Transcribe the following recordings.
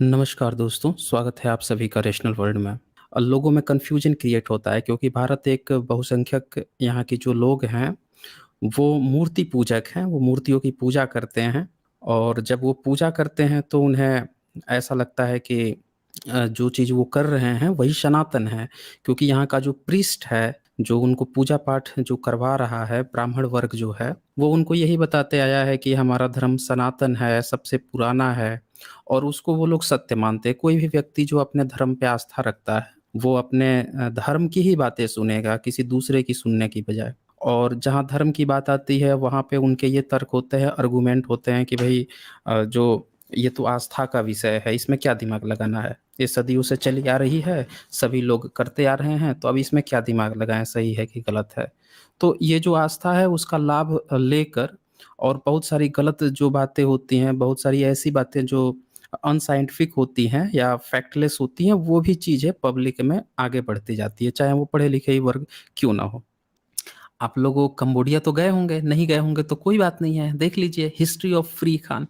नमस्कार दोस्तों, स्वागत है आप सभी का रैशनल वर्ल्ड में। लोगों में कन्फ्यूजन क्रिएट होता है क्योंकि भारत एक बहुसंख्यक यहाँ के जो लोग हैं, वो मूर्ति पूजक हैं, वो मूर्तियों की पूजा करते हैं और जब वो पूजा करते हैं तो उन्हें ऐसा लगता है कि जो चीज़ वो कर रहे हैं वही सनातन है। क्योंकि यहाँ का जो प्रीस्ट है, जो उनको पूजा-पाठ जो करवा रहा है, ब्राह्मण वर्ग जो है, वो उनको यही बताते आया है कि हमारा धर्म सनातन है, सबसे पुराना है और उसको वो लोग सत्य मानते हैं। कोई भी व्यक्ति जो अपने धर्म पे आस्था रखता है, वो अपने धर्म की ही बातें सुनेगा, किसी दूसरे की सुनने की बजाय। और जहाँ धर्म की बात आती है, वहाँ पे उनके ये तर्क होते हैं, आर्गुमेंट होते हैं कि भई जो ये तो आस्था का विषय है, इसमें क्या दिमाग लगाना है? ये सदियों से चली आ रही है, सभी लोग करते आ रहे हैं, तो अब इसमें क्या दिमाग लगाएँ, सही है कि गलत है? तो ये जो आस्था है, उसका लाभ लेकर और बहुत सारी गलत जो बातें होती हैं, बहुत सारी ऐसी बातें जो अनसाइंटिफिक होती हैं या फैक्टलेस होती हैं, वो भी चीज़ें पब्लिक में आगे बढ़ती जाती है, चाहे वो पढ़े-लिखे ही वर्ग क्यों ना हो। आप लोग कंबोडिया तो गए होंगे, नहीं गए होंगे तो कोई बात नहीं है, देख लीजिए हिस्ट्री ऑफ फ्री खान,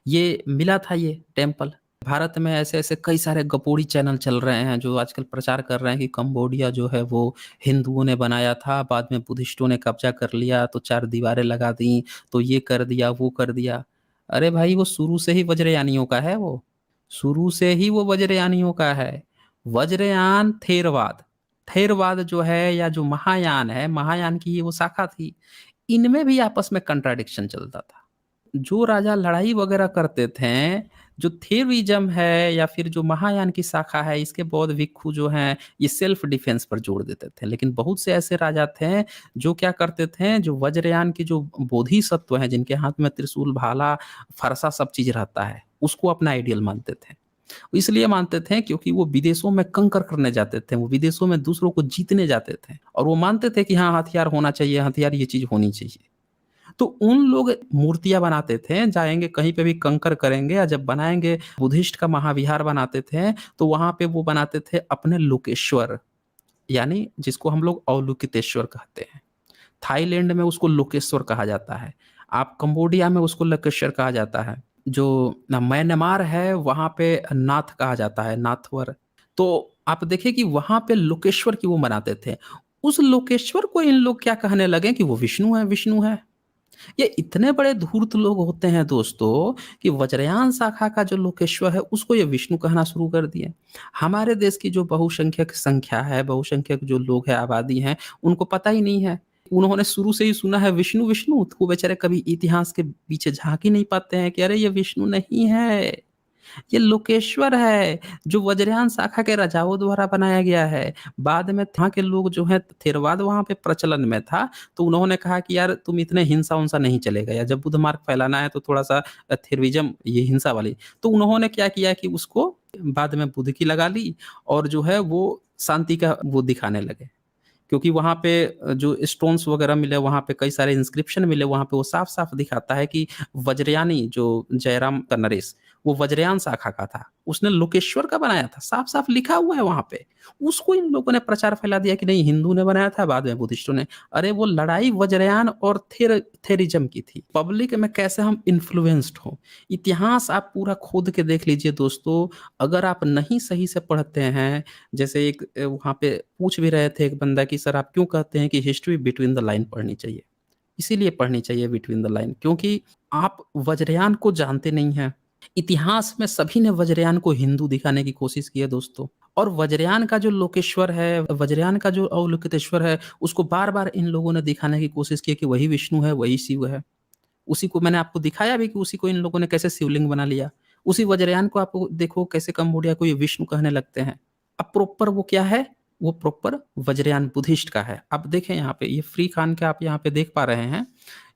ये मिला था ये टेम्पल। भारत में ऐसे-ऐसे कई सारे गपोड़ी चैनल चल रहे हैं जो आजकल प्रचार कर रहे हैं कि कंबोडिया जो है वो हिंदुओं ने बनाया था, बाद में बुद्धिस्टों ने कब्ज़ा कर लिया तो चार दीवारें लगा दी, तो ये कर दिया, वो कर दिया। अरे भाई वो शुरू से ही वज्रयानियों का है वो, शुरू से ही वो वज्रयानियों का है। वज्रयान थेरवाद, थेरवाद जो है या जो महायान है, महायान की ये वो शाखा थी, इनमें भी आपस में कॉन्ट्राडिक्शन चलता था। जो राजा लड़ाई वगैरह करते थे, जो थेरविज़्म है या फिर जो महायान की शाखा है, इसके बौद्ध भिक्षु जो हैं, ये सेल्फ डिफेंस पर जोर देते थे। लेकिन बहुत से ऐसे राजा थे, जो क्या करते थे, जो वज्रयान के जो बोधिसत्व हैं, जिनके हाथ में त्रिशूल, भाला, फरसा सब चीज़ रहता है, उसको अपना आइडियल मानते थे। इसलिए मानते थे क्योंकि वो विदेशों में कंकर करने जाते थे, वो विदेशों में दूसरों को जीतने जाते थे और वो मानते थे कि हाँ, हथियार होना चाहिए, हथियार ये चीज़ होनी चाहिए। तो उन लोग मूर्तियाँ बनाते थे, जाएँगे कहीं पे भी कंकर करेंगे या जब बनाएँगे बुद्धिस्ट का महाविहार बनाते थे, तो वहाँ पे वो बनाते थे अपने लोकेश्वर, यानी जिसको हम लोग अवलोकितेश्वर कहते हैं। थाईलैंड में उसको लोकेश्वर कहा जाता है। आप कंबोडिया में उसको लोकेश्वर कहा जाता है। जो म्यांमार है, वहाँ पे नाथ कहा जाता है, नाथवर। तो आप देखिए कि वहाँ पे लोकेश्वर की वो मनाते थे। उस लोकेश्वर को इन लोग क्या कहने लगे कि वो विष्णु है, विष्णु है। ये इतने बड़े धूर्त लोग होते हैं दोस्तों कि वज्रयान शाखा का जो लोकेश्वर है उसको ये विष्णु कहना शुरू कर दिए। हमारे देश की जो बहुसंख्यक संख्या है, बहुसंख्यक जो लोग हैं, आबादी हैं, उनको पता ही नहीं है। उन्होंने शुरू से ही सुना है विष्णु, विष्णु, तो वो बेचारे कभी इतिहास के पीछे झाँक ही नहीं पाते हैं कि अरे ये विष्णु नहीं है। ये लोकेश्वर है, जो वज्रयान शाखा के राजाओं द्वारा बनाया गया है। बाद में वहाँ के लोग जो हैं थेरवाद वहाँ पे प्रचलन में था, तो उन्होंने कहा कि यार तुम इतने हिंसा-उंसा नहीं चलेगा या जब बुद्ध मार्ग फैलाना है तो थोड़ा-सा थेरविज़्म ये हिंसा वाली। तो उन्होंने क्या किया कि उसको बाद में बुद्ध की लगा ली और जो है वो शांति का वो दिखाने लगे। क्योंकि वहाँ पे जो स्टोन्स वगैरह मिले, वहाँ पे कई सारे इंस्क्रिप्शन मिले, वहाँ पे वो साफ-साफ दिखाता है कि वज्रयानी जो जयराम का नरेश, वो वज्रयान शाखा का था। उसने लोकेश्वर का बनाया था, साफ-साफ लिखा हुआ है वहाँ पे। उसको इन लोगों ने प्रचार फैला दिया कि नहीं हिंदू ने बनाया था, बाद में बुद्धिस्टों ने। अरे वो लड़ाई वज्रयान और थेरिज़्म की थी। पब्लिक में कैसे हम इन्फ्लुएंस्ड हों। इतिहास आप पूरा खोद के देख लीजिए दोस्तों, अगर आप नहीं सही से पढ़ते हैं जैसे एक वहाँ पे पूछ भी रहे थे एक बंदा कि सर आप क्यों कहते हैं कि हिस्ट्री बिटवीन द लाइन पढ़नी चाहिए? इसीलिए पढ़नी चाहिए बिटवीन द लाइन क्योंकि आप वज्रयान को जानते नहीं हैं। इतिहास में सभी ने वज्रयान को हिंदू दिखाने की कोशिश की है दोस्तों और वज्रयान का जो लोकेश्वर है, वज्रयान का जो अवलोकितेश्वर है, उसको बार-बार इन लोगों ने दिखाने की कोशिश की है कि वही विष्णु है, वही शिव है। उसी को मैंने आपको दिखाया भी कि उसी को इन लोगों ने कैसे शिवलिंग बना लिया। उसी वज्रयान को आप देखो कैसे कंबोडिया को ये विष्णु कहने लगते हैं। अब प्रॉपर वो क्या है? वो प्रॉपर वज्रयान बुद्धिस्ट का है। अब देखें यहाँ पे ये फ्री खान का आप यहाँ पे देख पा रहे हैं।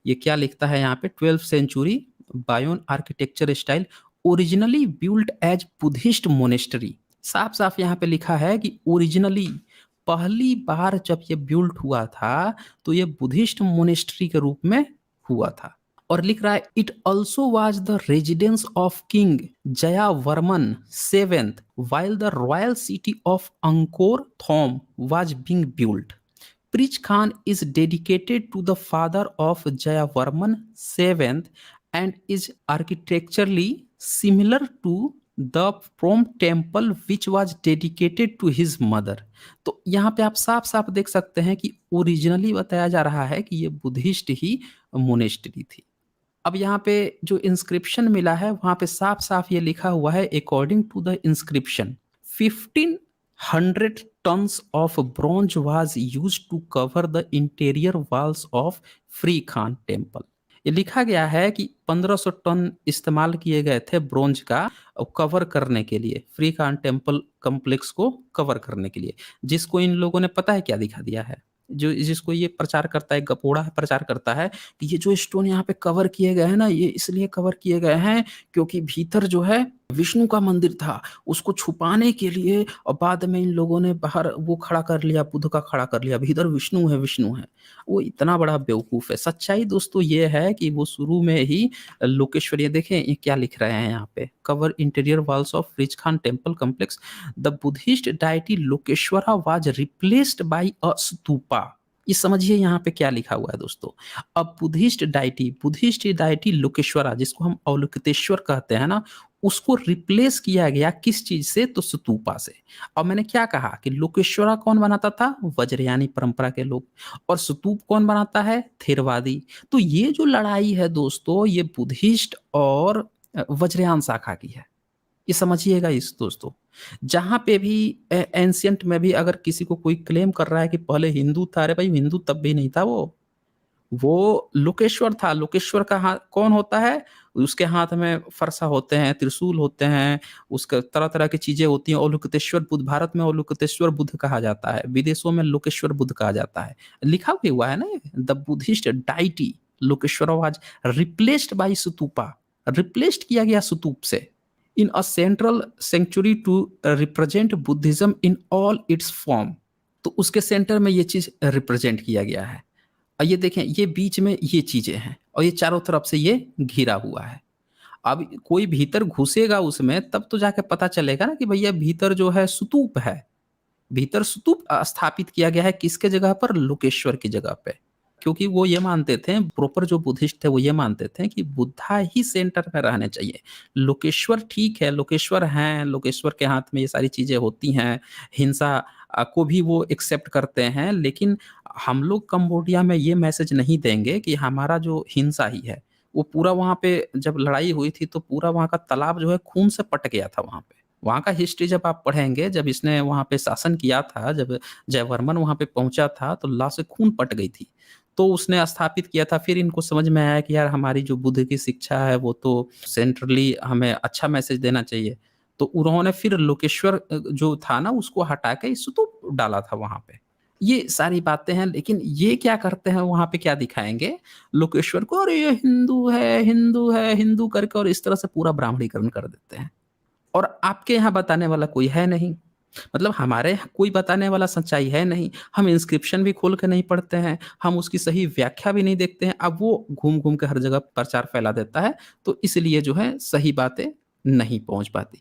ये क्या लिखता है यहाँ पे 12th century Bayon architecture style originally built as Buddhist monastery. साफ-साफ यहाँ पे लिखा है कि ओरिजिनली पहली बार जब ये बिल्ट हुआ था, तो ये बुद्धिस्ट मोनेस्ट्री के रूप में हुआ था। और लिख रहा है it also was the residence of King Jayavarman seventh while the royal city of Angkor Thom was being built. Prich Khan is dedicated to the father of Jayavarman VII and is architecturally similar to the from temple which was dedicated to his mother. तो यहाँ पे आप साफ साफ देख सकते हैं कि ओरिजिनली बताया जा रहा है कि ये बुद्धिस्ट ही मोनेस्ट्री थी। अब यहाँ पे जो इंस्क्रिप्शन मिला है वहाँ पे साफ साफ ये लिखा हुआ है, according to the inscription 1500 tons of bronze was used to cover the interior walls of free Khan temple. ये लिखा गया है कि 1500 टन इस्तेमाल किए गए थे ब्रोंज का कवर करने के लिए, फ्री खान टेम्पल कम्प्लेक्स को कवर करने के लिए, जिसको इन लोगों ने पता है क्या दिखा दिया है, जो जिसको ये प्रचार करता है, गपोड़ा प्रचार करता है कि ये जो स्टोन यहाँ पे कवर किए गए हैं ना, ये इसलिए कवर किए गए हैं क्योंकि भीतर जो है विष्णु का मंदिर था, उसको छुपाने के लिए, और बाद में इन लोगों ने बाहर वो खड़ा कर लिया, बुद्ध का खड़ा कर लिया, भीतर विष्णु है, विष्णु है। वो इतना बड़ा बेवकूफ है। सच्चाई दोस्तों ये है कि वो शुरू में ही लोकेश्वर, ये देखें ये क्या लिख रहे हैं यहाँ पे, कवर इंटीरियर वॉल्स ऑफ रिच Khan temple complex, the Buddhist deity Lokeshvara was replaced by a stupa. ये समझिए यहाँ पे क्या लिखा हुआ है दोस्तों। अब बुद्धिस्ट डाइटी लोकेश्वरा, जिसको हम अवलोकितेश्वर कहते हैं ना, उसको रिप्लेस किया गया किस चीज से, तो स्तूपा से। और मैंने क्या कहा कि लोकेश्वरा कौन बनाता था, वज्रयानी परंपरा के लोग, और स्तूप कौन बनाता है, थेरवादी। तो ये जो लड़ाई है दोस्तों, ये बुद्धिस्ट और वज्रयान शाखा की है। ये समझिएगा इस दोस्तों। जहाँ पे भी एंशियंट में भी अगर किसी को कोई क्लेम कर रहा है कि पहले हिंदू था, अरे भाई हिंदू तब भी नहीं था, वो लोकेश्वर था। लोकेश्वर का हाथ कौन होता है, उसके हाथ में फरसा होते हैं, त्रिशूल होते हैं, उसका तरह तरह की चीजें होती हैं। अवलोकितेश्वर बुद्ध, भारत में अवलोकितेश्वर बुद्ध कहा जाता है, विदेशों में लोकेश्वर बुद्ध कहा जाता है। लिखा भी हुआ है ना, the Buddhist deity Lokeshvara was replaced by stupa, replaced किया गया स्तूप से, in a central sanctuary to represent Buddhism in all its form. तो उसके सेंटर में ये चीज रिप्रेजेंट किया गया है। और ये देखें, ये बीच में ये चीजें हैं, और ये चारों तरफ से ये घिरा हुआ है। अब कोई भीतर घुसेगा उसमें, तब तो जाके पता चलेगा ना कि भैया भीतर जो है स्तूप है, भीतर स्तूप स्थापित किया गया है किसके जगह पर, लोकेश्वर की जगह पे। क्योंकि वो ये मानते थे, प्रॉपर जो बुद्धिस्ट थे वो ये मानते थे कि बुद्धा ही सेंटर में रहने चाहिए। लोकेश्वर ठीक है, लोकेश्वर हैं, लोकेश्वर के हाथ में ये सारी चीजें होती हैं, हिंसा को भी वो एक्सेप्ट करते हैं, लेकिन हम लोग कंबोडिया में ये मैसेज नहीं देंगे कि हमारा जो हिंसा ही है, वो पूरा वहाँ पे जब लड़ाई हुई थी तो पूरा वहाँ का तालाब जो है खून से पट गया था वहाँ पे। वहाँ का हिस्ट्री जब आप पढ़ेंगे, जब इसने वहाँ पे शासन किया था, जब जयवर्मन वहाँ पे पहुँचा था तो लाश से खून पट गई थी। तो उसने स्थापित किया था, फिर इनको समझ में आया कि यार हमारी जो बुद्ध की शिक्षा है वो तो सेंट्रली हमें अच्छा मैसेज देना चाहिए। तो उन्होंने फिर लोकेश्वर जो था ना उसको हटा के स्तूप डाला था वहाँ पे। ये सारी बातें हैं, लेकिन ये क्या करते हैं वहाँ पे, क्या दिखाएँगे लोकेश्वर को, अरे ये हिंदू है, हिंदू है, हिंदू करके, और इस तरह से पूरा ब्राह्मणीकरण कर देते हैं। और आपके यहाँ बताने वाला कोई है नहीं। मतलब हमारे यहाँ कोई बताने वाला सच्चाई है नहीं। हम इंस्क्रिप्शन भी खोल के नहीं पढ़ते हैं, हम उसकी सही व्याख्या भी नहीं देखते हैं। अब वो घूम-घूम के हर जगह प्रचार फैला देता है, तो इसलिए जो है सही बातें नहीं पहुँच पाती।